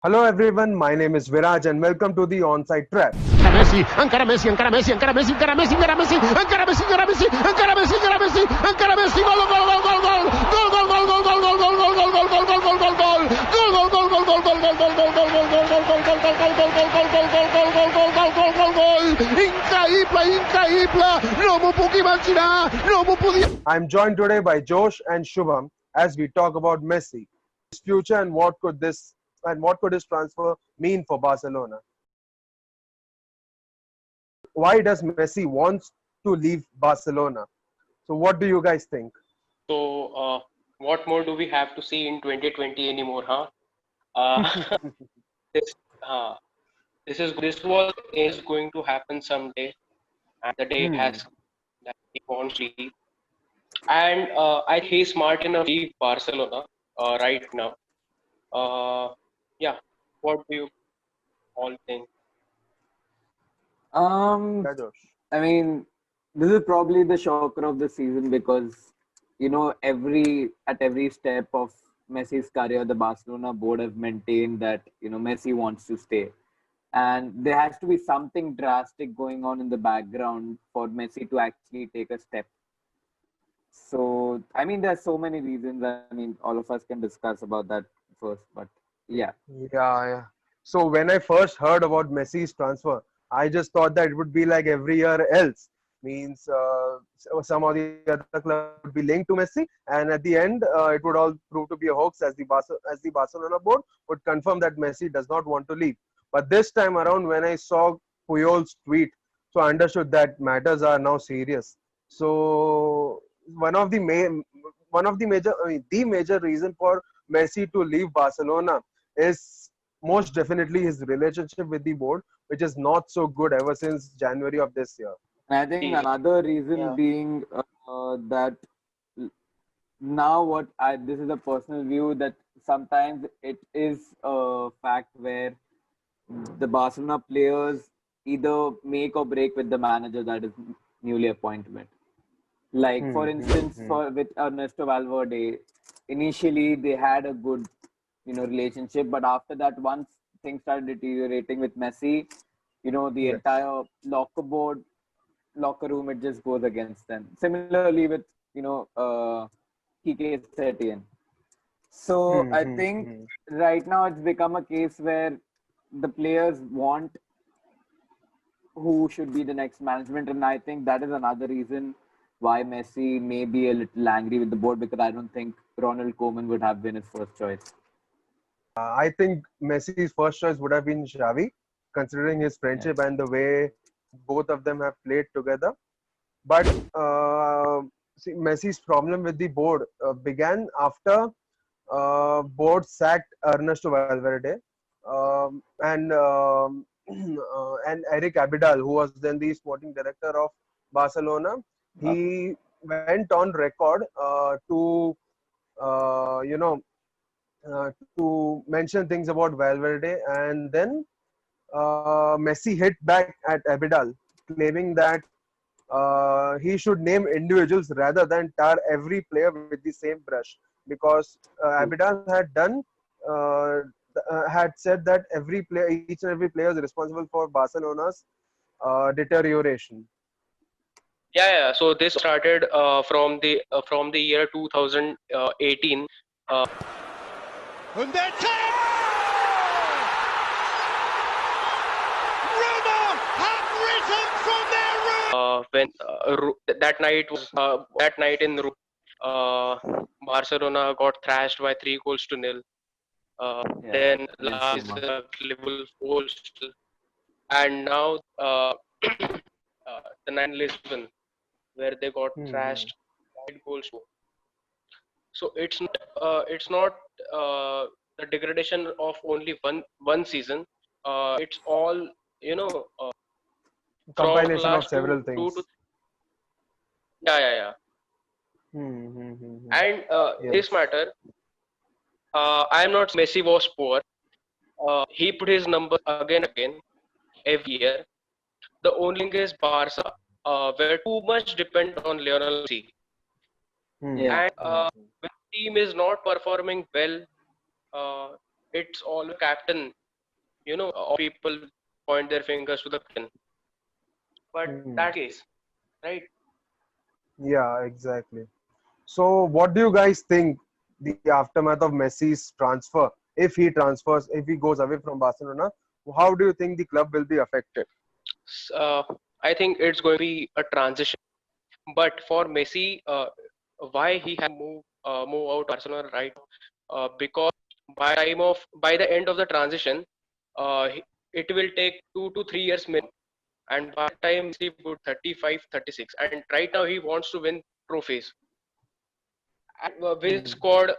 Hello everyone, my name is Viraj and welcome to the Onside Trap. Messi, encara Messi, encara Messi, encara Messi, encara Messi, encara Messi, encara Messi, encara Messi, encara Messi, encara Messi, encara Messi, gol, gol, gol, gol, gol, gol, gol, gol, gol, gol, gol, gol, gol, gol, gol, gol, gol, I'm joined today by Josh and Shubham as we talk about Messi, his future and what could his transfer mean for Barcelona. Why does Messi wants to leave Barcelona? So what do you guys think? What more do we have to see in 2020 anymore, huh? Uh, this, uh, this is going to happen someday, and the day has come that he wants to leave. And I think he's smart enough to leave Barcelona right now. Yeah, what do you all think? Um, Yeah, Josh. I mean, this is probably the shocker of the season because every step of Messi's career, the Barcelona board have maintained that Messi wants to stay, and there has to be something drastic going on in the background for Messi to actually take a step. So, I mean, there's so many reasons. I mean, all of us can discuss about that first, but yeah. Yeah. So when I first heard about Messi's transfer, I just thought that it would be like every year else. Means some of the other club would be linked to Messi, and at the end, it would all prove to be a hoax as the Barcelona board would confirm that Messi does not want to leave. But this time around, when I saw Puyol's tweet, so I understood that matters are now serious. So one of the major, the major reason for Messi to leave Barcelona is most definitely his relationship with the board, which is not so good ever since January of this year. And I think another reason Yeah. being that now what I this is a personal view that sometimes it is a fact where the Barcelona players either make or break with the manager that is newly appointed. Like for instance, for with Ernesto Valverde, initially they had a good relationship, but after that, once things started deteriorating with Messi, the Yes. entire locker room, it just goes against them. Similarly with Kike Setien. So I think right now it's become a case where the players want who should be the next management, and I think that is another reason why Messi may be a little angry with the board because I don't think Ronald Koeman would have been his first choice. I think Messi's first choice would have been Xavi, considering his Yeah. friendship and the way both of them have played together. But Messi's problem with the board began after board sacked Ernesto Valverde and Eric Abidal, who was then the sporting director of Barcelona. He went on record uh, you know to mention things about Valverde, and then Messi hit back at Abidal, claiming that he should name individuals rather than tar every player with the same brush, because Abidal had said that each and every player is responsible for Barcelona's deterioration. Yeah. So this started from the year 2018. Und der Tor! Roma have risen from their room! When that night in Barcelona got thrashed by 3 goals to nil. Then Against last Roma. Liverpool 4 and now the 9 Lisbon where they got thrashed 8 goals to. So it's not the degradation of only one season. It's all you know from Compilation of last several two things. to yeah. And this Yes. matter, I'm not saying Messi was poor. He put his numbers again every year. The only thing is Barca were too much dependent on Lionel Messi, Yeah. and when the team is not performing well, uh, it's all captain. All people point their fingers to the captain. But that case, right? Yeah, exactly. So, what do you guys think the aftermath of Messi's transfer? If he transfers, if he goes away from Barcelona, how do you think the club will be affected? Uh, I think it's going to be a transition. But for Messi, why he has move out Barcelona right now? Because by the end of the transition, it will take 2 to 3 years minimum, and by the time Messi would 35, 36, and right now he wants to win trophies. And with his squad,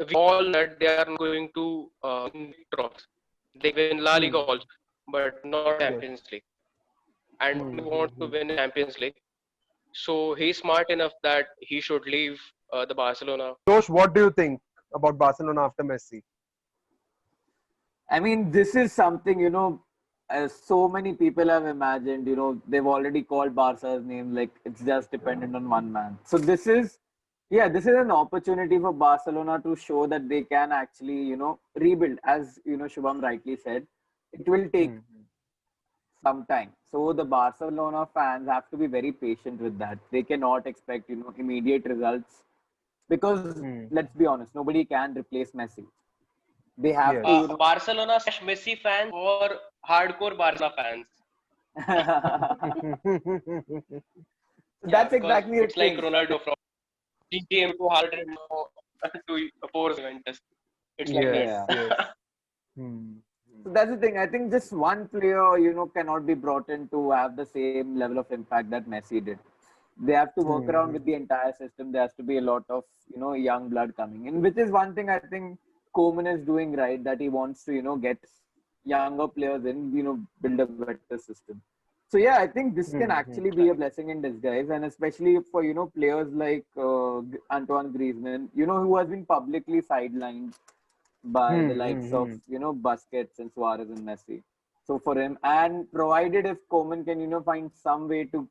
we all know that they are not going to win trophies. They win La Liga Hmm. also, but not Yes. Champions League. And he wants to Hmm. win Champions League. So he's smart enough that he should leave the Barcelona. Josh, what do you think about Barcelona after Messi? I mean, this is something, so many people have imagined, they've already called Barca's name, like it's just dependent on one man. So this is an opportunity for Barcelona to show that they can actually, rebuild. As, Shubham rightly said, it will take Hmm. some time. So the Barcelona fans have to be very patient with that. They cannot expect, immediate results because Hmm. let's be honest, nobody can replace Messi. They have to, Yes. Barcelona slash Messi fans or hardcore Barcelona fans. Yeah, that's because exactly the it's like thing. Ronaldo from GTM to Harden to Force Juventus. It's like that. Yes. Yeah. Yes. Hmm. So that's the thing. I think just one player, cannot be brought in to have the same level of impact that Messi did. They have to work around Hmm. with the entire system. There has to be a lot of, young blood coming in, which is one thing I think Koeman is doing right, that he wants to, get younger players in, build a better system. So yeah, I think this can Hmm. actually be a blessing in disguise, and especially for players like Antoine Griezmann, who has been publicly sidelined by the Hmm. likes of Hmm. Busquets and Suarez and Messi. So for him, and provided if Koeman can find some way to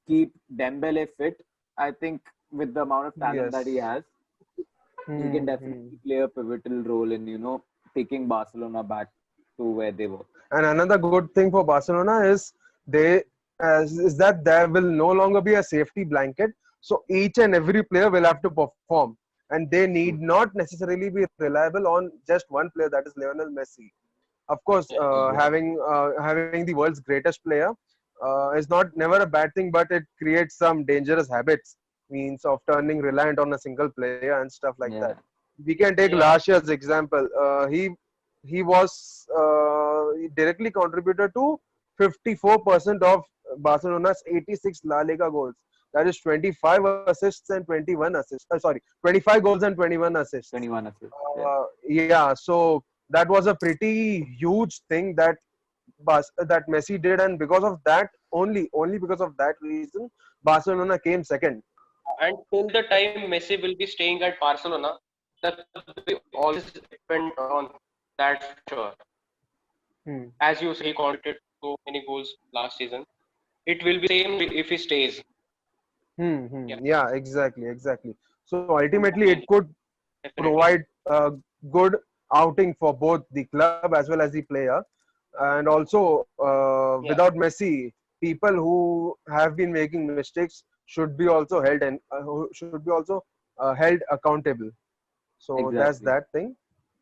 keep Dembele fit, I think with the amount of talent that he Yes. has, he can Hmm. Hmm. definitely play a pivotal role in taking Barcelona back to where they were. And another good thing for Barcelona is they is that there will no longer be a safety blanket. So each and every player will have to perform, and they need True. not necessarily be reliable on just one player, that is Lionel Messi. Of course, Yeah. having the world's greatest player is not never a bad thing, but it creates some dangerous habits, means of turning reliant on a single player and stuff like that. Yeah. We can take Yeah. last year's example. He was he directly contributed to 54% of Barcelona's 86 La Liga goals. That is 25 assists and 21 assists. Sorry, 25 goals and 21 assists. 21 assists. Yeah. Yeah, so that was a pretty huge thing that that Messi did, and because of that, only because of that reason, Barcelona came second. And till the time Messi will be staying at Barcelona, the club will always depend on that for sure. Hmm. As you say, he contributed so many goals last season. It will be same if he stays. Yeah, Yeah, exactly. So and ultimately, it money, could definitely. provide a good outing for both the club as well as the player. And also, Yeah, without Messi, people who have been making mistakes should be also held and should be also held accountable. So that's Exactly. that thing.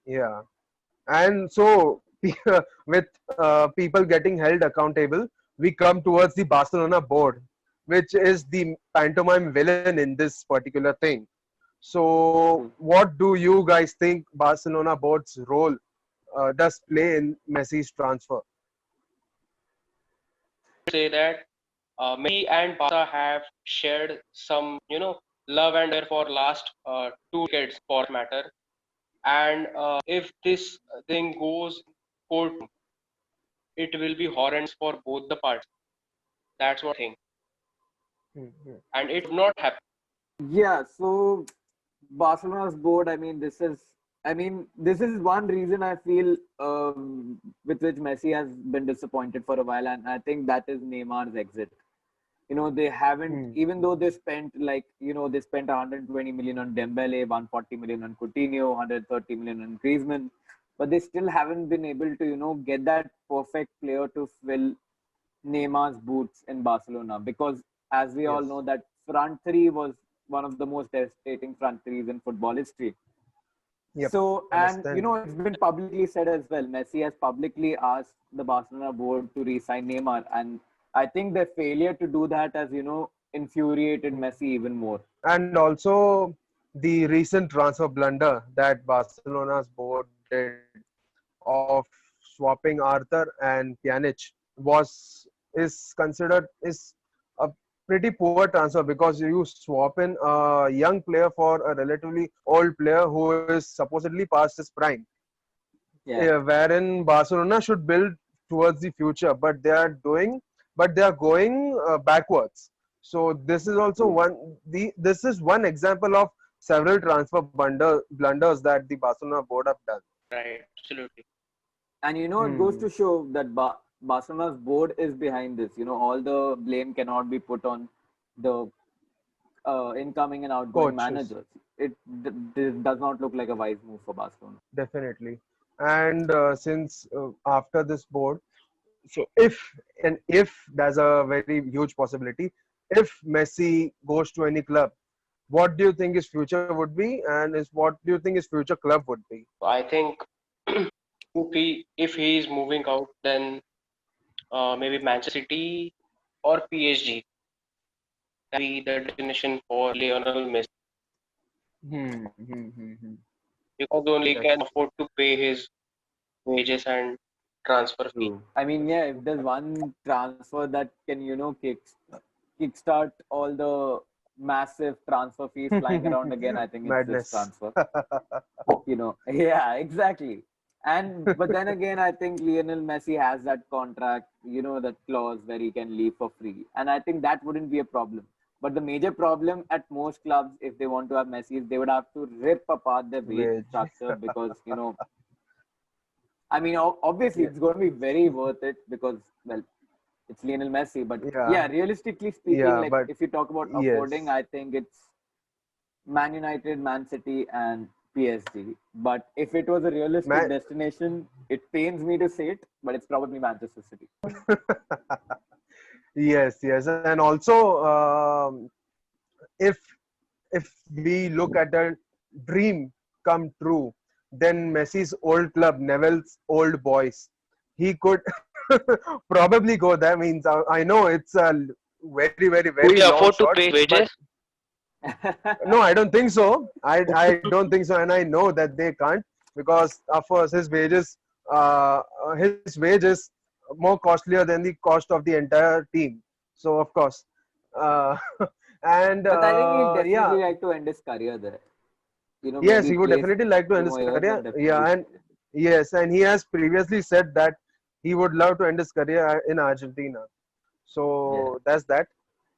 Yeah. And so, with people getting held accountable, we come towards the Barcelona board, which is the pantomime villain in this particular thing. So, True. what do you guys think Barcelona board's role does play in Messi's transfer? say that Messi and Barca have shared some, love and care for last 2 decades for that matter. And if this thing goes court, it will be horrendous for both the parts. That's what I think. Mhm. And it would not happen. Yeah. So Barcelona's board, this is one reason I feel with which Messi has been disappointed for a while, and I think that is Neymar's exit. They haven't, Mhm. even though they spent they spent 120 million on Dembele, 140 million on Coutinho, 130 million on Griezmann. but they still haven't been able to, get that perfect player to fill Neymar's boots in Barcelona. Because as we all Yes. know, that front three was one of the most devastating front threes in football history. Yep. So, and Understand. it's been publicly said as well. Messi has publicly asked the Barcelona board to re-sign Neymar, and I think their failure to do that has, infuriated Messi even more. And also the recent transfer blunder that Barcelona's board did of swapping Arthur and Pjanic is considered is a pretty poor transfer, because you swap in a young player for a relatively old player who is supposedly past his prime. Yeah. Wherein Barcelona should build towards the future, but they are going backwards. So this is also this is one example of several transfer blunders that the Barcelona board have done. Right, absolutely. And it goes to show that Barcelona's board is behind this. All the blame cannot be put on the incoming and outgoing Coaches. managers. It does not look like a wise move for Barcelona. Definitely. And since after this board, so if there's a very huge possibility, if Messi goes to any club, what do you think his future would be, and what do you think his future club would be? I think if he is moving out, then maybe Manchester City or PSG can be the destination for Lionel Messi, because only Yes. can afford to pay his wages and transfer fee. True. I mean, yeah, if there's one transfer that can, kickstart all the massive transfer fees flying around again, I think it's Madness. this transfer. Yeah, exactly. But then again, I think Lionel Messi has that contract, that clause where he can leave for free, and I think that wouldn't be a problem. But the major problem at most clubs, if they want to have Messi, is they would have to rip apart their wage Wage. structure, because I mean, obviously, Yeah. it's going to be very worth it because, well, it's Lionel Messi. But Yeah. yeah, realistically speaking, Yeah, like but if you talk about yes. affording, I think it's Man United, Man City, and PSG. But if it was a realistic Man- destination, it pains me to say it, but it's probably Manchester City. Yes, and also if we look at the dream come true, then Messi's old club, Neville's Old Boys, he could probably go there. Means I know it's a very, very, Will very he long afford to shot, pay but wages? no, I don't think so. I don't think so, and I know that they can't, because of course his wages is more costlier than the cost of the entire team. So of course, uh, and But I think he'd yeah, definitely like to end his career there. yes, Maybe he would play definitely like to end few his more years career. and definitely Yeah, and yes, and he has previously said that he would love to end his career in Argentina. So that's that.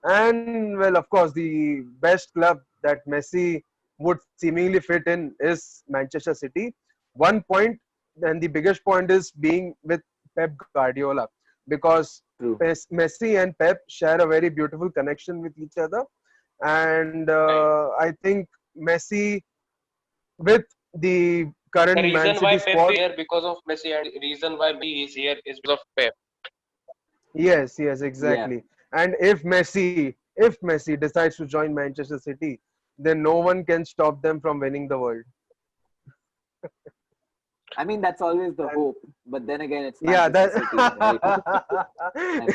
And well, of course, the best club that Messi would seemingly fit in is Manchester City. One point, and the biggest point is being with Pep Guardiola, because True. Messi and Pep share a very beautiful connection with each other. And I think Messi, with the The current Man reason why City Pep squad, is here because of Messi, and the reason why Messi is here is because of Pep. yes, Yeah. exactly. And if Messi decides to join Manchester City, then no one can stop them from winning the world. I mean, that's always the And hope. But then again, it's yeah, Manchester City, right?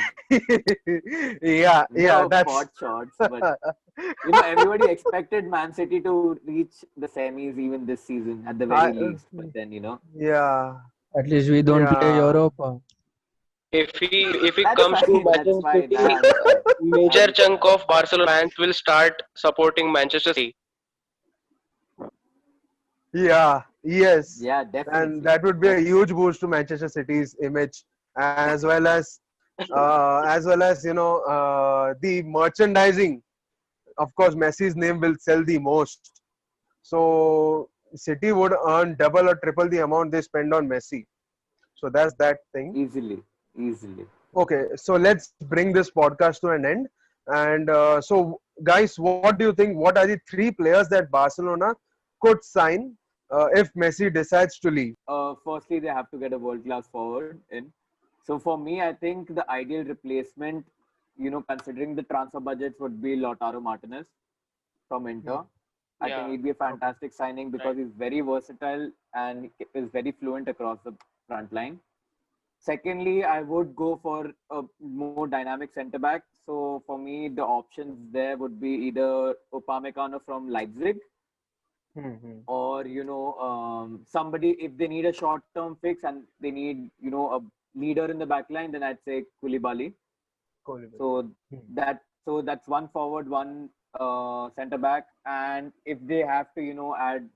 yeah, No that's pot shots, but everybody expected Man City to reach the semis even this season at the very I, least. But then, yeah, At least we don't play yeah. Europe. If he that's comes to fine. That's Manchester fine. City, That's fine. major chunk of Barcelona fans will start supporting Manchester City. Yeah, yes, Yeah, and definitely. that would be a huge boost to Manchester City's image, as well as the merchandising. Of course, Messi's name will sell the most, so City would earn double or triple the amount they spend on Messi. So that's that thing. Easily. Okay, so let's bring this podcast to an end. And so, guys, what do you think? What are the three players that Barcelona could sign if Messi decides to leave? Firstly, they have to get a world-class forward in. So for me, I think the ideal replacement, considering the transfer budgets, would be Lautaro Martinez from Inter. I think Yeah, he'd be a fantastic signing because right. he's very versatile and is very fluent across the front line. Secondly, I would go for a more dynamic centre back. So for me, the options there would be either Upamecano from Leipzig, Hmm. or somebody, if they need a short term fix and they need a leader in the back line, then I'd say Koulibaly. Koulibaly. So that's one forward, one center back, and if they have to add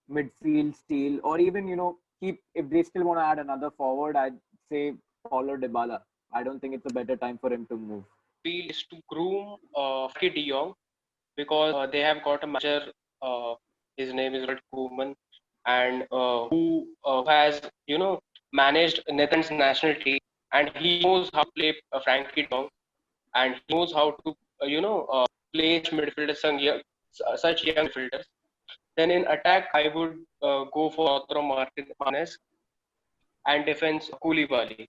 midfield steel, or even keep, if they still want to add another forward, I'd say Paulo Dybala. I don't think it's a better time for him to move. Feel is to groom Frankie De Jong because they have got a manager. His name is Ronald Koeman, and who has managed Netherlands national team, and he knows how to play Frankie De Jong, and he knows how to play midfielders, such young midfielders. Then in attack, I would go for Lautaro Martinez, and defense Koulibaly.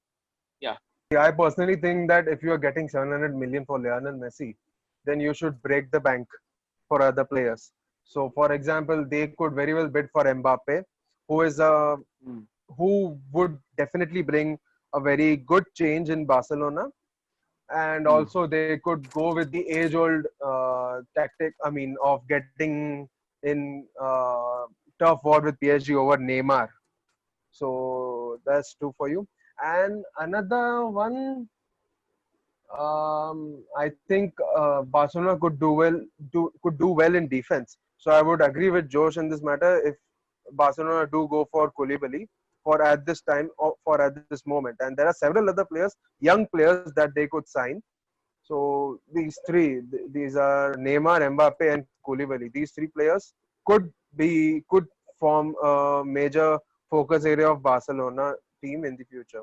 Yeah, I personally think that if you are getting 700 million for Lionel Messi, then you should break the bank for other players. So, for example, they could very well bid for Mbappe, who is a Hmm. who would definitely bring a very good change in Barcelona, and Hmm. also they could go with the age-old tactic. I mean, of getting in tough war with PSG over Neymar. So that's two for you. And another one, I think Barcelona could do well in defense. So I would agree with Josh in this matter if Barcelona do go for Koulibaly for at this time or for at this moment. And there are several other players, young players that they could sign. So these three, these are Neymar, Mbappe, and Koulibaly. These three players could form a major focus area of Barcelona team in the future.